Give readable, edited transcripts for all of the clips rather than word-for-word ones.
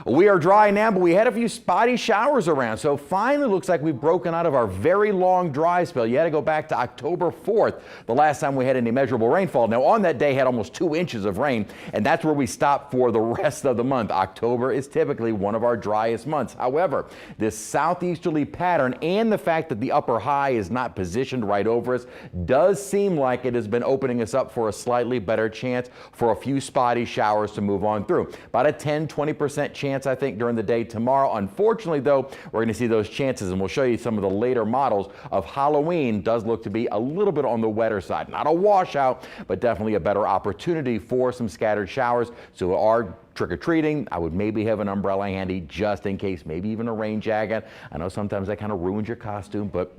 We are dry now, but we had a few spotty showers around. So finally looks like we've broken out of our very long dry spell. You had to go back to October 4th, the last time we had any measurable rainfall. Now on that day had almost 2 inches of rain, and that's where we stopped for the rest of the month. October is typically one of our driest months. However, this southeasterly pattern and the fact that the upper high is not positioned right over us does seem like it has been opening us up for a slightly better chance for a few spotty showers to move on through. About a 10-20% chance, I think, during the day tomorrow. Unfortunately, though, we're going to see those chances, and we'll show you some of the later models of Halloween does look to be a little bit on the wetter side. Not a washout, but definitely a better opportunity for some scattered showers. So our trick-or-treating, I would maybe have an umbrella handy just in case, maybe even a rain jacket. I know sometimes that kind of ruins your costume, but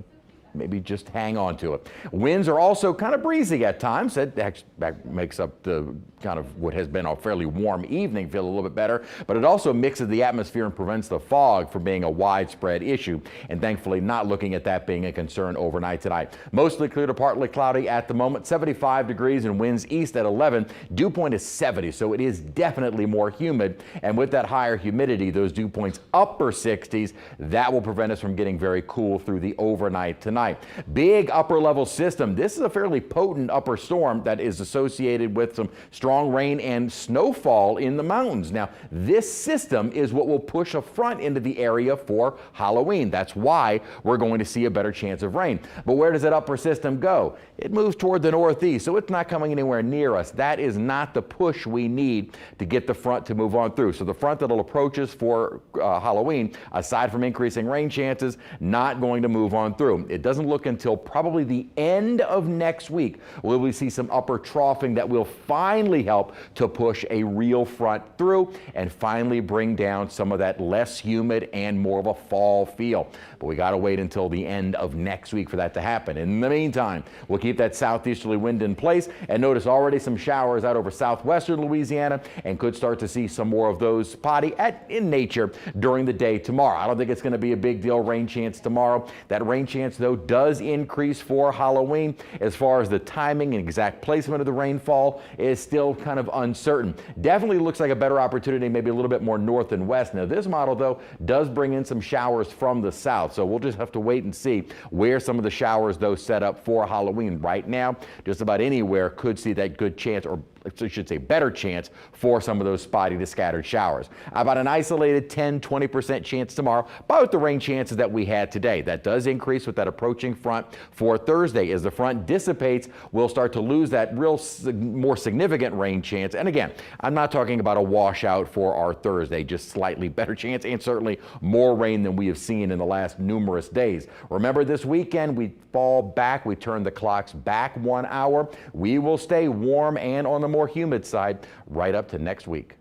maybe just hang on to it. Winds are also kind of breezy at times. That makes up the kind of what has been a fairly warm evening feel a little bit better, but it also mixes the atmosphere and prevents the fog from being a widespread issue, and thankfully not looking at that being a concern overnight tonight. Mostly clear to partly cloudy at the moment, 75 degrees and winds east at 11. Dew point is 70, so it is definitely more humid, and with that higher humidity, those dew points upper 60s, that will prevent us from getting very cool through the overnight tonight. Big upper level system. This is a fairly potent upper storm that is associated with some strong rain and snowfall in the mountains. Now, this system is what will push a front into the area for Halloween. That's why we're going to see a better chance of rain. But where does that upper system go? It moves toward the northeast, so it's not coming anywhere near us. That is not the push we need to get the front to move on through. So the front that'll approach us for Halloween, aside from increasing rain chances, not going to move on through. It doesn't look until probably the end of next week will we see some upper troughing that will finally help to push a real front through and finally bring down some of that less humid and more of a fall feel. But we got to wait until the end of next week for that to happen. In the meantime, we'll keep that southeasterly wind in place, and notice already some showers out over southwestern Louisiana, and could start to see some more of those spotty in nature during the day tomorrow. I don't think it's going to be a big deal rain chance tomorrow. That rain chance, though, does increase for Halloween. As far as the timing and exact placement of the rainfall is still kind of uncertain. Definitely looks like a better opportunity, maybe a little bit more north and west. Now, this model, though, does bring in some showers from the south, so we'll just have to wait and see where some of the showers, though, set up for Halloween. Right now, just about anywhere could see that good chance, or I should say better chance, for some of those spotty to scattered showers. About an isolated 10-20% chance tomorrow, about the rain chances that we had today. That does increase with that approaching front for Thursday. As the front dissipates, we'll start to lose that more significant rain chance. And again, I'm not talking about a washout for our Thursday, just slightly better chance and certainly more rain than we have seen in the last numerous days. Remember, this weekend we fall back, we turn the clocks back 1 hour. We will stay warm and on the more humid side right up to next week.